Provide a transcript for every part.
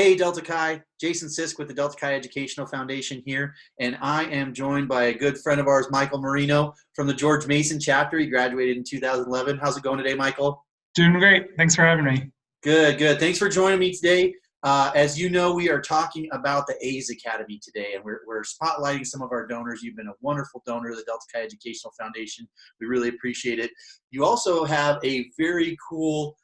Hey, Delta Chi, Jason Sisk with the Delta Chi Educational Foundation here, and I am joined by a good friend of ours, Michael Marino, from the George Mason chapter. He graduated in 2011. How's it going today, Michael? Doing great. Thanks for having me. Good, good. Thanks for joining me today. As you know, we are talking about the A's Academy today, and we're spotlighting some of our donors. You've been a wonderful donor to the Delta Chi Educational Foundation. We really appreciate it. You also have a very cool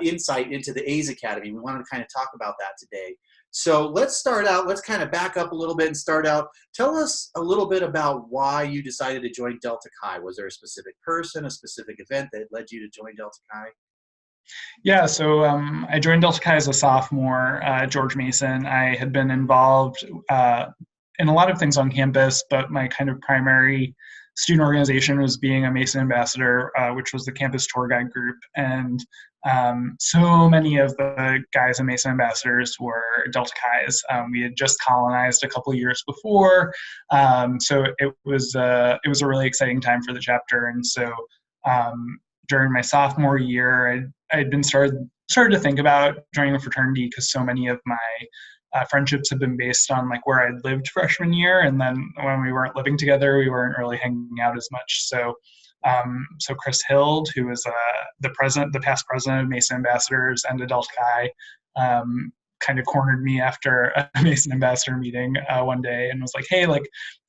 insight into the A's Academy. We wanted to kind of talk about that today. So let's start out. Let's kind of back up a little bit and start out. Tell us a little bit about why you decided to join Delta Chi. Was there a specific person, a specific event that led you to join Delta Chi? Yeah, so I joined Delta Chi as a sophomore at George Mason. I had been involved in a lot of things on campus, but my kind of primary student organization was being a Mason ambassador, which was the campus tour guide group. And so many of the guys and Mason ambassadors were Delta Chi's. We had just colonized a couple of years before, so it was a really exciting time for the chapter. And so during my sophomore year, I'd been started to think about joining a fraternity because so many of my friendships have been based on like where I'd lived freshman year, and then when we weren't living together, we weren't really hanging out as much. So Chris Hild, who was the past president of Mason Ambassadors and a Delta Chi, kind of cornered me after a Mason Ambassador meeting one day and was like, "Hey, like,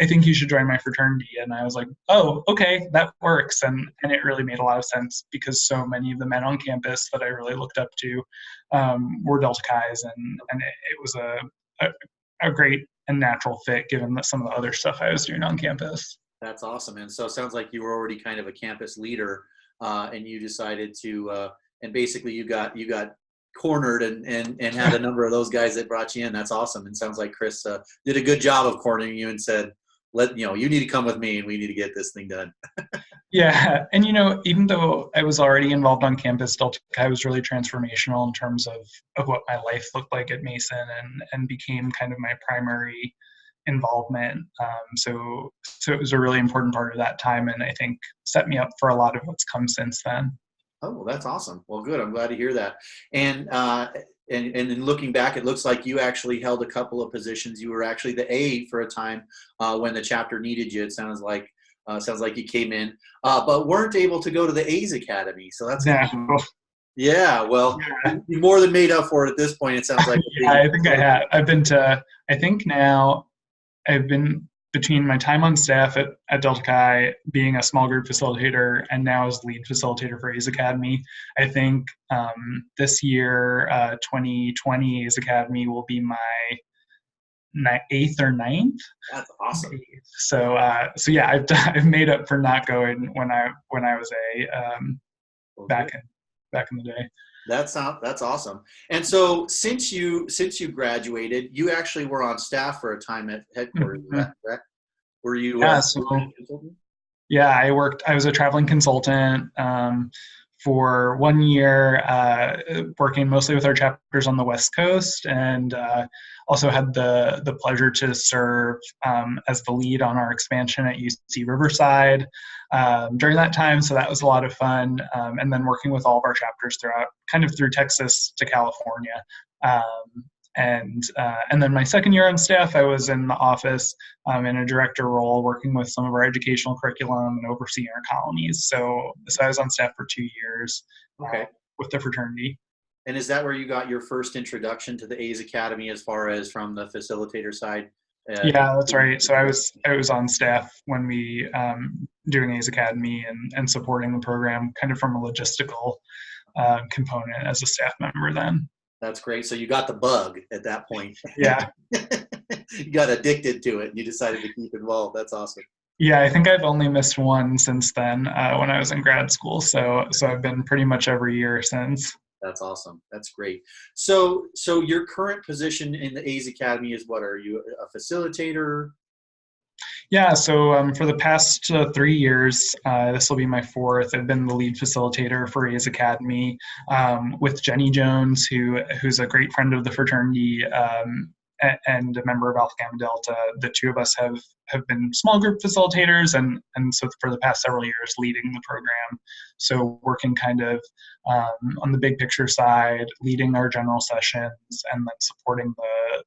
I think you should join my fraternity." And I was like, "Oh, okay, that works." And it really made a lot of sense because so many of the men on campus that I really looked up to were Delta Chi's, and it was a great and natural fit given that some of the other stuff I was doing on campus. That's awesome. And so it sounds like you were already kind of a campus leader, and you decided to, and basically you got cornered and had a number of those guys that brought you in. That's awesome. And sounds like Chris did a good job of cornering you and said, you need to come with me and we need to get this thing done. Yeah. And, even though I was already involved on campus, Delta Chi was really transformational in terms of what my life looked like at Mason and became kind of my primary involvement. So it was a really important part of that time, and I think set me up for a lot of what's come since then. Oh, well, that's awesome. Well, good. I'm glad to hear that. And in looking back, it looks like you actually held a couple of positions. You were actually the A for a time when the chapter needed you. It sounds like you came in, but weren't able to go to the A's Academy. So that's yeah. Well, Yeah. you more than made up for it at this point. It sounds like. Yeah, I think I have. I think now I've been between my time on staff at Delta Chi, being a small group facilitator, and now as lead facilitator for A's Academy. I think this year, 2020 A's Academy will be my 8th or 9th. That's awesome. So yeah, I've made up for not going when I was back in the day. That's awesome. And so since you graduated, you actually were on staff for a time at headquarters. Mm-hmm. Is that correct? Were you? Yeah, I was a traveling consultant for 1 year, working mostly with our chapters on the West Coast, and also had the pleasure to serve as the lead on our expansion at UC Riverside during that time. So that was a lot of fun. And then working with all of our chapters through Texas to California. And then my second year on staff, I was in the office in a director role, working with some of our educational curriculum and overseeing our colonies. So I was on staff for 2 years with the fraternity. And is that where you got your first introduction to the A's Academy, as far as from the facilitator side? Yeah, that's right. So I was on staff when we doing A's Academy and supporting the program kind of from a logistical component as a staff member then. That's great. So you got the bug at that point. Yeah. You got addicted to it and you decided to keep involved. That's awesome. Yeah, I think I've only missed one since then when I was in grad school. So I've been pretty much every year since. That's awesome. That's great. So your current position in the A's Academy is what? Are you a facilitator? Yeah, so for the past 3 years, this will be my 4th. I've been the lead facilitator for A's Academy with Jenny Jones, who's a great friend of the fraternity, and a member of Alpha Gamma Delta. The two of us have been small group facilitators, and so for the past several years leading the program. So working kind of on the big picture side, leading our general sessions, and then supporting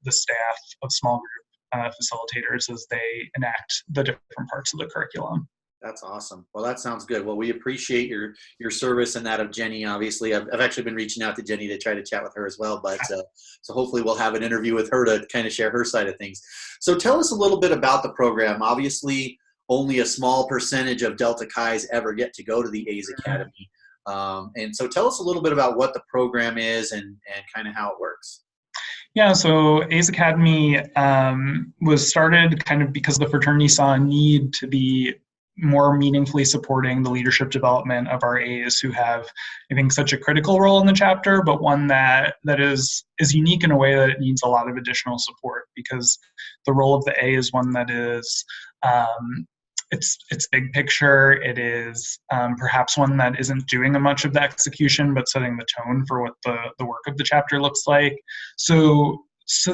the staff of small group facilitators as they enact the different parts of the curriculum. That's awesome. Well, that sounds good. Well, we appreciate your service and that of Jenny. Obviously, I've actually been reaching out to Jenny to try to chat with her as well. But so hopefully we'll have an interview with her to kind of share her side of things. So tell us a little bit about the program. Obviously, only a small percentage of Delta Chi's ever get to go to the A's Academy. And so tell us a little bit about what the program is and kind of how it works. Yeah, so A's Academy was started kind of because the fraternity saw a need to be more meaningfully supporting the leadership development of our A's who have, I think, such a critical role in the chapter, but one that is unique in a way that it needs a lot of additional support, because the role of the A is one that is it's big picture. It is perhaps one that isn't doing much of the execution, but setting the tone for what the work of the chapter looks like. So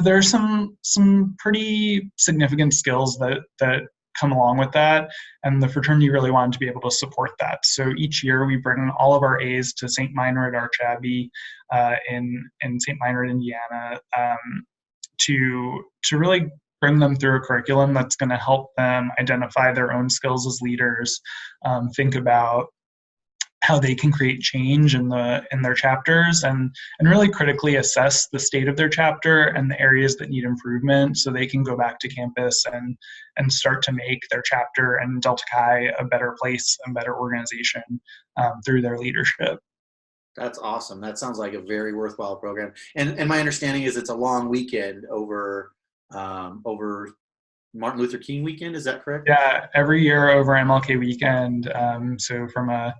there's some pretty significant skills that come along with that, and the fraternity really wanted to be able to support that. So each year we bring all of our A's to St. Meinrad Arch Abbey in St. Meinrad, Indiana, to really bring them through a curriculum that's going to help them identify their own skills as leaders, think about how they can create change in their chapters, and really critically assess the state of their chapter and the areas that need improvement, so they can go back to campus and start to make their chapter and Delta Chi a better place and better organization through their leadership. That's awesome. That sounds like a very worthwhile program. And my understanding is it's a long weekend over Martin Luther King weekend. Is that correct? Yeah, every year over MLK weekend. So from a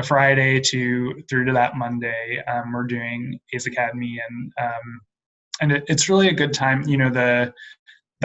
Friday through to that Monday, we're doing A's Academy, and it's really a good time. You know, the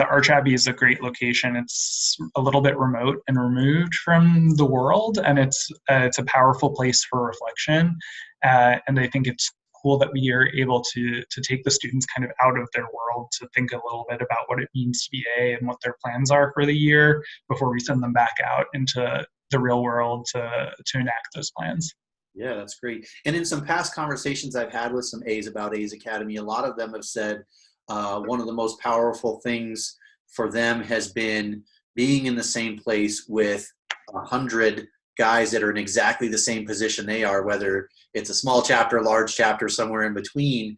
Arch Abbey is a great location. It's a little bit remote and removed from the world, and it's a powerful place for reflection. And I think it's cool that we are able to take the students kind of out of their world to think a little bit about what it means to be A and what their plans are for the year before we send them back out into the real world to enact those plans. Yeah, that's great. And in some past conversations I've had with some A's about A's Academy, a lot of them have said one of the most powerful things for them has been being in the same place with 100 guys that are in exactly the same position they are, whether it's a small chapter, large chapter, somewhere in between.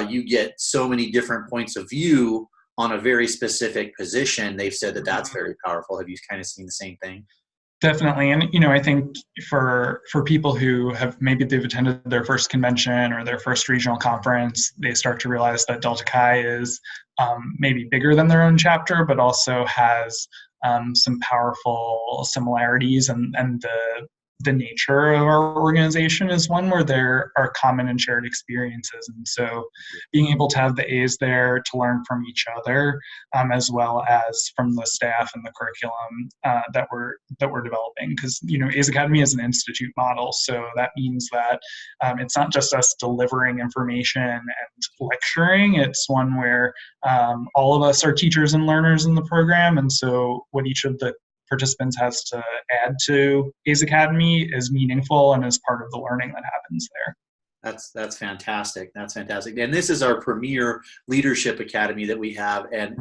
You get so many different points of view on a very specific position. They've said that that's very powerful. Have you kind of seen the same thing? Definitely. And, you know, I think for people who have maybe they've attended their first convention or their first regional conference, they start to realize that Delta Chi is maybe bigger than their own chapter, but also has some powerful similarities, and the nature of our organization is one where there are common and shared experiences. And so being able to have the A's there to learn from each other, as well as from the staff and the curriculum that we're developing. Because, you know, A's Academy is an institute model. So that means that it's not just us delivering information and lecturing. It's one where all of us are teachers and learners in the program. And so what each of the participants has to add to A's Academy is meaningful and is part of the learning that happens there. That's fantastic. That's fantastic. And this is our premier leadership academy that we have. And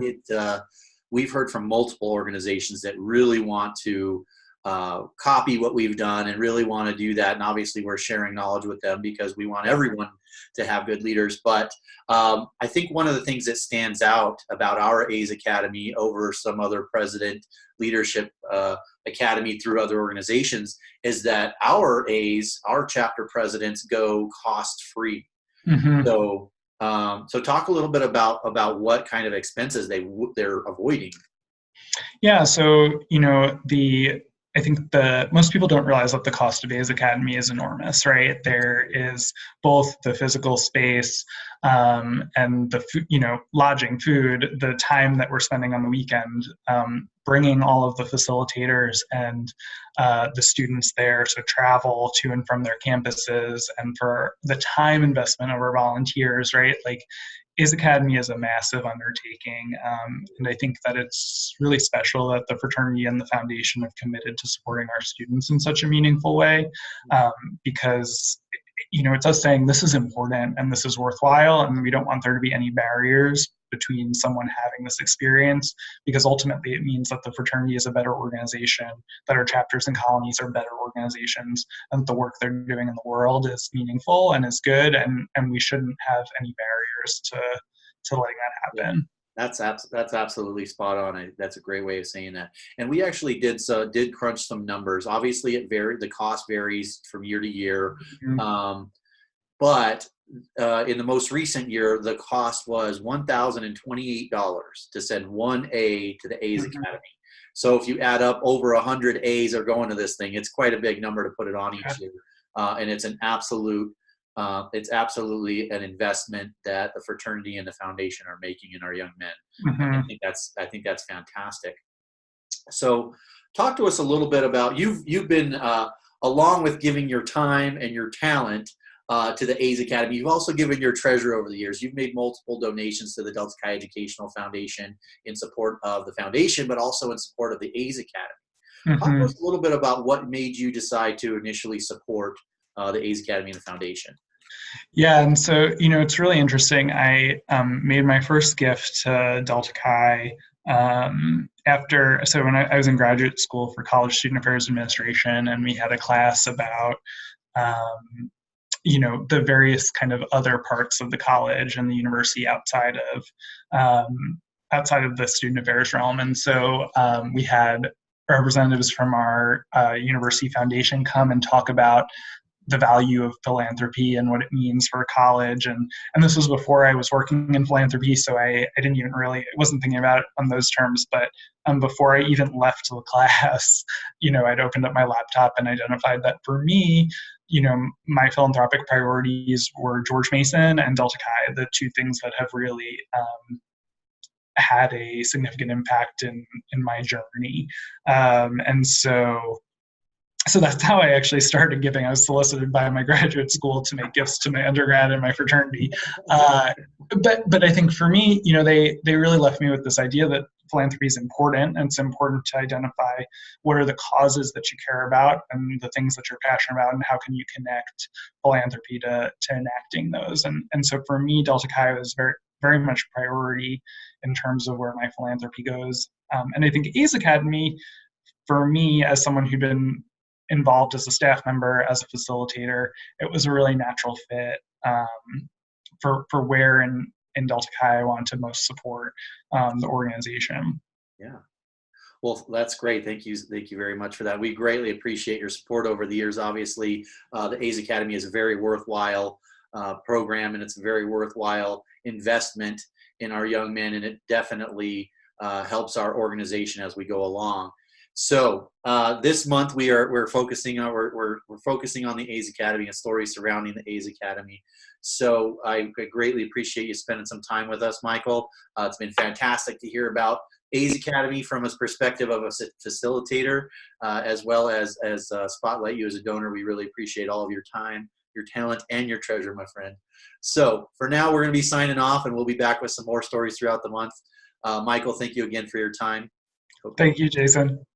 we've heard from multiple organizations that really want to copy what we've done and really want to do that. And obviously we're sharing knowledge with them because we want everyone to have good leaders. But I think one of the things that stands out about our A's Academy over some other president leadership academy through other organizations is that our A's, our chapter presidents, go cost-free. Mm-hmm. So talk a little bit about what kind of expenses they're avoiding. Yeah, so, you know, I think most people don't realize that the cost of A's Academy is enormous, right? There is both the physical space and the lodging, food, the time that we're spending on the weekend, bringing all of the facilitators and the students there to travel to and from their campuses, and for the time investment of our volunteers, right? Like, A's Academy is a massive undertaking, and I think that it's really special that the fraternity and the foundation have committed to supporting our students in such a meaningful way, because it's us saying this is important and this is worthwhile, and we don't want there to be any barriers between someone having this experience, because ultimately it means that the fraternity is a better organization, that our chapters and colonies are better organizations, and the work they're doing in the world is meaningful and is good, and we shouldn't have any barriers to letting that happen. That's absolutely spot on. That's a great way of saying that. And we actually did crunch some numbers. Obviously, it varied. The cost varies from year to year, but in the most recent year, the cost was $1,028 to send one A to the A's Academy. So if you add up over 100 A's are going to this thing, it's quite a big number to put it on each year, and it's absolutely an investment that the fraternity and the foundation are making in our young men. I think that's fantastic. So talk to us a little bit about, you've been, along with giving your time and your talent to the A's Academy, you've also given your treasure over the years. You've made multiple donations to the Delta Chi Educational Foundation in support of the foundation, but also in support of the A's Academy. Talk to us a little bit about what made you decide to initially support the A's Academy and the foundation. Yeah, and so, it's really interesting. I made my first gift to Delta Chi when I was in graduate school for College Student Affairs Administration, and we had a class about, the various kind of other parts of the college and the university outside of the student affairs realm. And so we had representatives from our university foundation come and talk about the value of philanthropy and what it means for a college. And this was before I was working in philanthropy, so I wasn't thinking about it on those terms. But before I even left the class, I'd opened up my laptop and identified that for me, my philanthropic priorities were George Mason and Delta Chi, the two things that have really had a significant impact in my journey. And so that's how I actually started giving. I was solicited by my graduate school to make gifts to my undergrad and my fraternity. But I think for me, they really left me with this idea that philanthropy is important, and it's important to identify what are the causes that you care about and the things that you're passionate about, and how can you connect philanthropy to enacting those. And so for me, Delta Chi was very, very much priority in terms of where my philanthropy goes. And I think A's Academy, for me, as someone who'd been involved as a staff member, as a facilitator, it was a really natural fit for where in Delta Chi I want to most support the organization. Yeah. Well, that's great. Thank you very much for that. We greatly appreciate your support over the years. Obviously, the A's Academy is a very worthwhile program, and it's a very worthwhile investment in our young men, and it definitely helps our organization as we go along. So this month we're focusing on the A's Academy and stories surrounding the A's Academy. So I greatly appreciate you spending some time with us, Michael. It's been fantastic to hear about A's Academy from a perspective of a facilitator, as well as spotlight you as a donor. We really appreciate all of your time, your talent, and your treasure, my friend. So for now, we're going to be signing off, and we'll be back with some more stories throughout the month. Michael, thank you again for your time. Thank you, Jason.